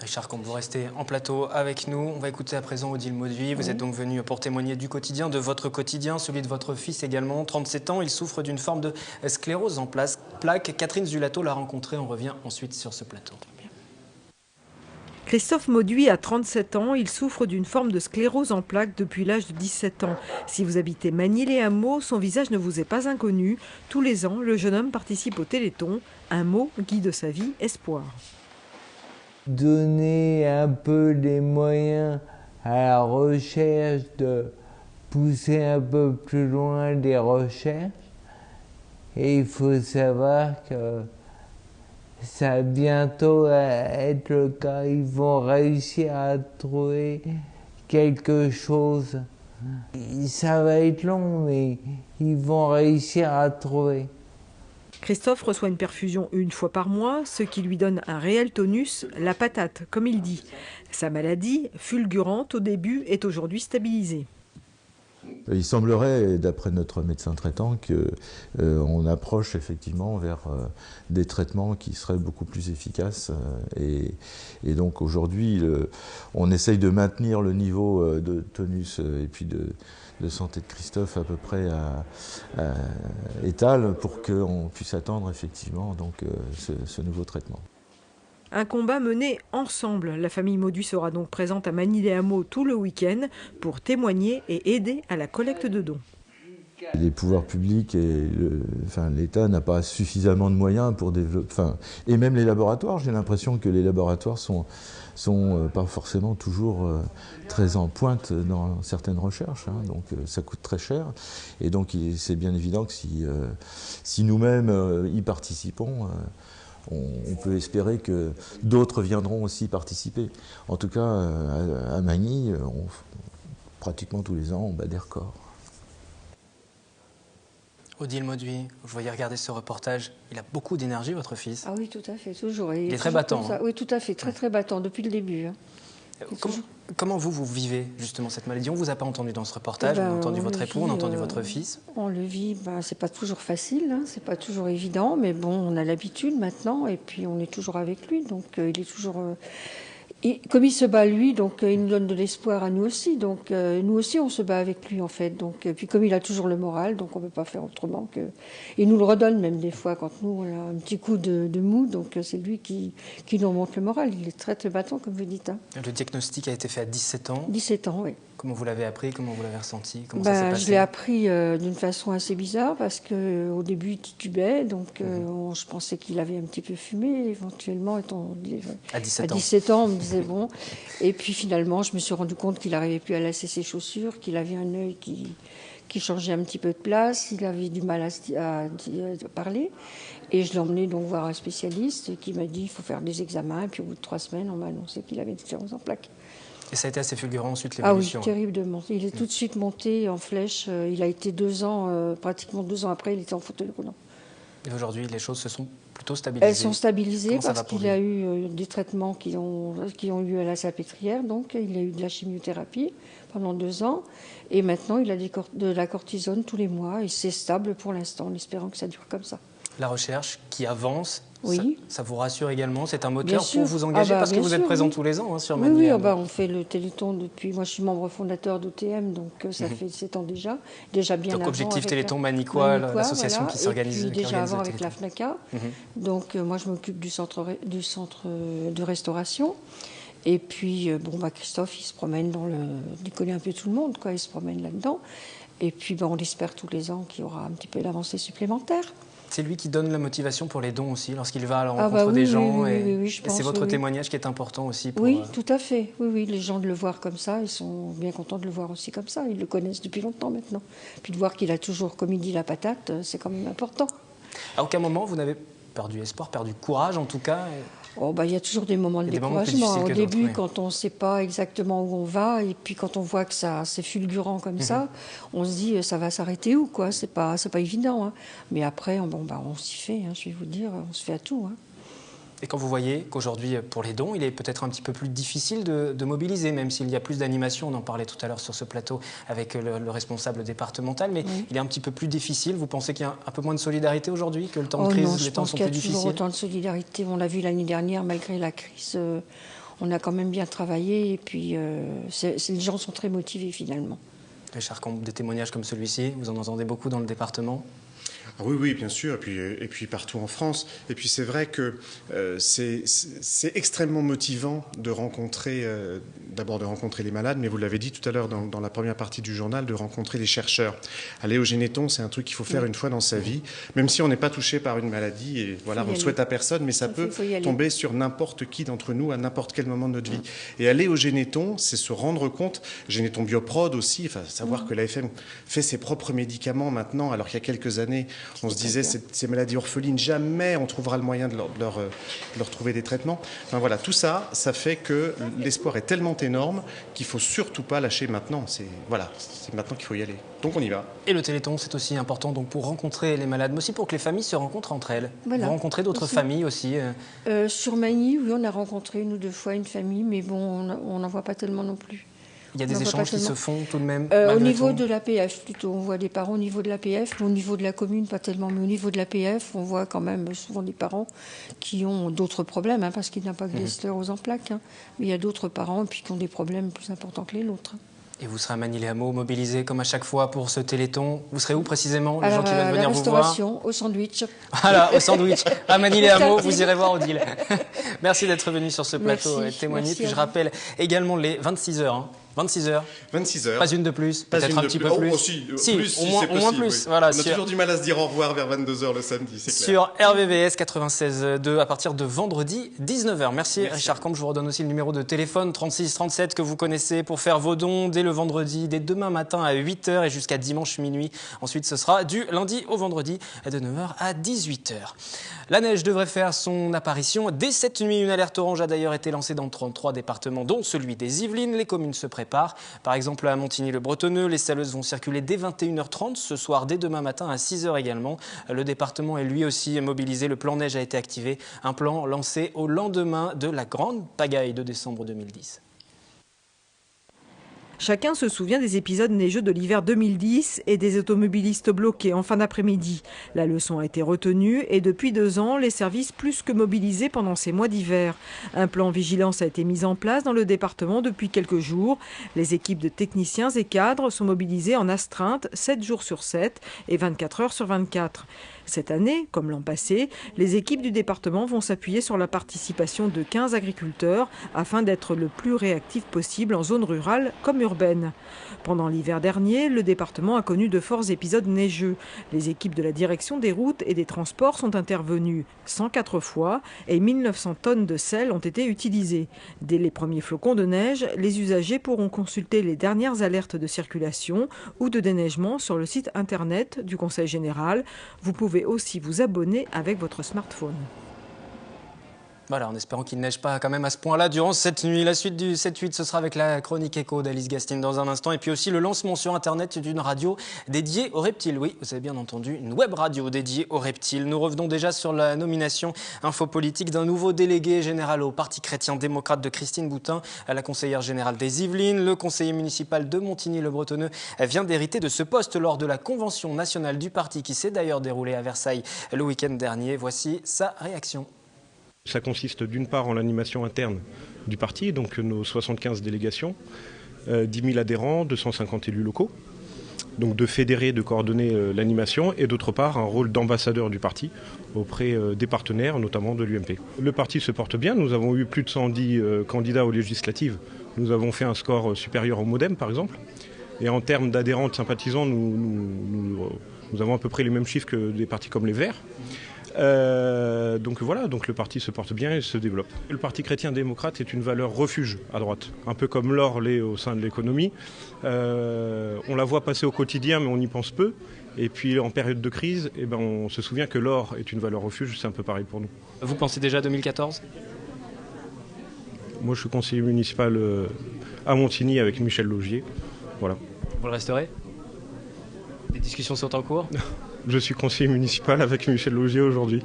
Richard Combe, vous restez en plateau avec nous. On va écouter à présent Odile Mauduit. Vous êtes donc venu pour témoigner du quotidien, de votre quotidien, celui de votre fils également. 37 ans, il souffre d'une forme de sclérose en plaques. Catherine Zulato l'a rencontré. On revient ensuite sur ce plateau. Christophe Mauduit a 37 ans, il souffre d'une forme de sclérose en plaques depuis l'âge de 17 ans. Si vous habitez Magny-les-Hameaux, son visage ne vous est pas inconnu. Tous les ans, le jeune homme participe au Téléthon. Un mot guide sa vie, espoir. Donner un peu les moyens à la recherche de pousser un peu plus loin les recherches. Et il faut savoir que ça va bientôt être le cas. Ils vont réussir à trouver quelque chose. Ça va être long, mais ils vont réussir à trouver. Christophe reçoit une perfusion une fois par mois, ce qui lui donne un réel tonus, la patate, comme il dit. Sa maladie, fulgurante au début, est aujourd'hui stabilisée. Il semblerait, d'après notre médecin traitant, qu'on approche effectivement vers des traitements qui seraient beaucoup plus efficaces. Et donc aujourd'hui, on essaye de maintenir le niveau de tonus et puis de santé de Christophe à peu près à étal pour qu'on puisse attendre effectivement donc, ce nouveau traitement. Un combat mené ensemble. La famille Mauduit sera donc présente à Magny-les-Hameaux tout le week-end pour témoigner et aider à la collecte de dons. Les pouvoirs publics et l'État n'a pas suffisamment de moyens pour développer... et même les laboratoires, j'ai l'impression que les laboratoires sont pas forcément toujours très en pointe dans certaines recherches, hein, donc ça coûte très cher. Et donc c'est bien évident que si nous-mêmes y participons, on peut espérer que d'autres viendront aussi participer. En tout cas, à Magny, pratiquement tous les ans, on bat des records. Odile Mauduit, je voyais regarder ce reportage. Il a beaucoup d'énergie, votre fils. Ah oui, tout à fait, toujours. Il est très battant. Hein. Oui, tout à fait, très battant depuis le début. Hein. Comment vous vivez justement cette maladie? On ne vous a pas entendu dans ce reportage, on a entendu votre époux, on a entendu votre fils. On le vit, c'est pas toujours facile, hein, c'est pas toujours évident, mais bon, on a l'habitude maintenant, et puis on est toujours avec lui, donc il est toujours... comme il se bat lui, donc il nous donne de l'espoir à nous aussi, donc nous aussi on se bat avec lui en fait, donc puis comme il a toujours le moral, donc on ne peut pas faire autrement que... Il nous le redonne même des fois quand nous on a un petit coup de mou, donc c'est lui qui nous remonte le moral, il est très battant comme vous dites. Hein. Le diagnostic a été fait à 17 ans. 17 ans, oui. Comment vous l'avez appris, comment vous l'avez ressenti, comment ça s'est passé? Je l'ai appris d'une façon assez bizarre parce qu'au début il titubait, donc je pensais qu'il avait un petit peu fumé, éventuellement étant à 17 ans on me disait bon, et puis finalement je me suis rendu compte qu'il n'arrivait plus à lasser ses chaussures, qu'il avait un œil qui changeait un petit peu de place, il avait du mal à parler, et je l'ai emmené donc voir un spécialiste qui m'a dit il faut faire des examens, et puis au bout de 3 semaines on m'a annoncé qu'il avait une sclérose en plaques. Et ça a été assez fulgurant ensuite l'évolution. Ah oui, terriblement. Il est tout de suite monté en flèche. Il a été 2 ans, pratiquement 2 ans après, il était en fauteuil roulant. Et aujourd'hui, les choses se sont plutôt stabilisées. Elles sont stabilisées parce qu'il a lui eu des traitements qui ont eu à la Salpêtrière. Donc, il a eu de la chimiothérapie pendant 2 ans. Et maintenant, il a de la cortisone tous les mois. Et c'est stable pour l'instant, en espérant que ça dure comme ça. La recherche qui avance. Oui. Ça vous rassure également? C'est un moteur pour vous engager parce que vous êtes présent tous les ans sur Magny. Oui, on fait le Téléthon depuis... Moi, je suis membre fondateur d'OTM, donc ça fait 7 ans déjà. Déjà bien donc, avant. Objectif Téléthon Magnicois, l'association qui s'organise. Et puis déjà avant avec la FNACA. Donc, moi, je m'occupe du centre de restauration. Et puis, Christophe, il se promène il connaît un peu tout le monde, quoi. Il se promène là-dedans. Et puis, on espère tous les ans qu'il y aura un petit peu d'avancée supplémentaire. C'est lui qui donne la motivation pour les dons aussi, lorsqu'il va à la rencontre des gens. Oui, et c'est votre témoignage qui est important aussi. Oui, tout à fait. Oui, les gens de le voir comme ça, ils sont bien contents de le voir aussi comme ça. Ils le connaissent depuis longtemps maintenant. Puis de voir qu'il a toujours, comme il dit, la patate, c'est quand même important. À aucun moment, vous n'avez perdu espoir, perdu courage en tout cas? Il y a toujours des moments de découragement. Au début, quand on ne sait pas exactement où on va, et puis quand on voit que c'est fulgurant comme ça, on se dit ça va s'arrêter où, quoi. C'est pas évident. Hein. Mais après, on s'y fait. Hein, je vais vous dire, on se fait à tout. Hein. Et quand vous voyez qu'aujourd'hui, pour les dons, il est peut-être un petit peu plus difficile de mobiliser, même s'il y a plus d'animation, on en parlait tout à l'heure sur ce plateau avec le responsable départemental, mais il est un petit peu plus difficile. Vous pensez qu'il y a un peu moins de solidarité aujourd'hui, que le temps de crise, les temps sont plus difficiles? Je pense qu'il y a toujours autant de solidarité. On l'a vu l'année dernière, malgré la crise, on a quand même bien travaillé et puis les gens sont très motivés finalement. Richard Combe, des témoignages comme celui-ci, vous en entendez beaucoup dans le département ? Ah oui, bien sûr, et puis partout en France. Et puis c'est vrai que c'est extrêmement motivant de rencontrer, d'abord de rencontrer les malades, mais vous l'avez dit tout à l'heure dans la première partie du journal, de rencontrer les chercheurs. Aller au Généton, c'est un truc qu'il faut faire une fois dans sa vie, même si on n'est pas touché par une maladie, et voilà, on ne souhaite à personne, mais ça peut tomber sur n'importe qui d'entre nous à n'importe quel moment de notre vie. Et aller au Généton, c'est se rendre compte, Généton Bioprod aussi, enfin, savoir que l'AFM fait ses propres médicaments maintenant, alors qu'il y a quelques années, on se disait, ces maladies orphelines, jamais on trouvera le moyen de leur trouver des traitements. Enfin voilà, tout ça, ça fait que l'espoir est tellement énorme qu'il ne faut surtout pas lâcher maintenant. C'est maintenant qu'il faut y aller. Donc on y va. Et le Téléthon, c'est aussi important donc, pour rencontrer les malades, mais aussi pour que les familles se rencontrent entre elles. Voilà. Vous rencontrez d'autres familles aussi Sur Magny, oui, on a rencontré 1 ou 2 fois une famille, mais bon, on n'en voit pas tellement non plus. Il y a des échanges qui se font tout de même au niveau de l'APF, plutôt. On voit des parents au niveau de l'APF. Au niveau de la commune, pas tellement. Mais au niveau de l'APF, on voit quand même souvent des parents qui ont d'autres problèmes, parce qu'il n'y a pas que des scléroses en plaques. Mais il y a d'autres parents puis qui ont des problèmes plus importants que les nôtres. Et vous serez à Magny-les-Hameaux, mobilisés comme à chaque fois pour ce Téléthon. Vous serez où précisément, les gens qui veulent venir vous voir ? À la restauration, au sandwich. Voilà, au sandwich, à Magny-les-Hameaux, vous irez voir Odile. Merci d'être venu sur ce plateau et témoigner. Puis je rappelle également les 26 heures. 26 heures. 26 heures. Pas une de plus, peut-être un petit peu plus. Oh, si, plus, au moins, c'est possible. Au moins plus. Oui. Voilà, on a toujours du mal à se dire au revoir vers 22h le samedi, c'est clair. Sur RVVS 96.2 à partir de vendredi 19h. Merci Richard Combe. Je vous redonne aussi le numéro de téléphone 36 37 que vous connaissez pour faire vos dons dès le vendredi, dès demain matin à 8h et jusqu'à dimanche minuit. Ensuite, ce sera du lundi au vendredi de 9h à 18h. La neige devrait faire son apparition dès cette nuit. Une alerte orange a d'ailleurs été lancée dans 33 départements, dont celui des Yvelines. Les communes se préparent. Par exemple, à Montigny-le-Bretonneux, les saleuses vont circuler dès 21h30 ce soir, dès demain matin à 6h également. Le département est lui aussi mobilisé. Le plan neige a été activé. Un plan lancé au lendemain de la grande pagaille de décembre 2010. Chacun se souvient des épisodes neigeux de l'hiver 2010 et des automobilistes bloqués en fin d'après-midi. La leçon a été retenue et depuis 2 ans, les services plus que mobilisés pendant ces mois d'hiver. Un plan vigilance a été mis en place dans le département depuis quelques jours. Les équipes de techniciens et cadres sont mobilisées en astreinte 7 jours sur 7 et 24 heures sur 24. Cette année, comme l'an passé, les équipes du département vont s'appuyer sur la participation de 15 agriculteurs afin d'être le plus réactif possible en zone rurale comme urbaine. Pendant l'hiver dernier, le département a connu de forts épisodes neigeux. Les équipes de la direction des routes et des transports sont intervenues 104 fois et 1900 tonnes de sel ont été utilisées. Dès les premiers flocons de neige, les usagers pourront consulter les dernières alertes de circulation ou de déneigement sur le site internet du Conseil général. Vous pouvez aussi vous abonner avec votre smartphone. Voilà, en espérant qu'il ne neige pas quand même à ce point-là durant cette nuit. La suite du 7-8, ce sera avec la chronique écho d'Alice Gastine dans un instant. Et puis aussi le lancement sur Internet d'une radio dédiée aux reptiles. Oui, vous avez bien entendu, une web radio dédiée aux reptiles. Nous revenons déjà sur la nomination infopolitique d'un nouveau délégué général au Parti chrétien-démocrate de Christine Boutin, la conseillère générale des Yvelines. Le conseiller municipal de Montigny-le-Bretonneux vient d'hériter de ce poste lors de la convention nationale du parti qui s'est d'ailleurs déroulée à Versailles le week-end dernier. Voici sa réaction. Ça consiste d'une part en l'animation interne du parti, donc nos 75 délégations, 10 000 adhérents, 250 élus locaux, donc de fédérer, de coordonner l'animation, et d'autre part un rôle d'ambassadeur du parti auprès des partenaires, notamment de l'UMP. Le parti se porte bien, nous avons eu plus de 110 candidats aux législatives, nous avons fait un score supérieur au MoDem par exemple, et en termes d'adhérents, de sympathisants, nous avons à peu près les mêmes chiffres que des partis comme les Verts. Donc voilà, donc le parti se porte bien et se développe. Le Parti chrétien-démocrate est une valeur refuge à droite, un peu comme l'or l'est au sein de l'économie. On la voit passer au quotidien, mais on y pense peu. Et puis en période de crise, on se souvient que l'or est une valeur refuge, c'est un peu pareil pour nous. Vous pensez déjà à 2014 ? Moi je suis conseiller municipal à Montigny avec Michel Laugier. Voilà. Vous le resterez ? Les discussions sont en cours ? Je suis conseiller municipal avec Michel Laugier aujourd'hui.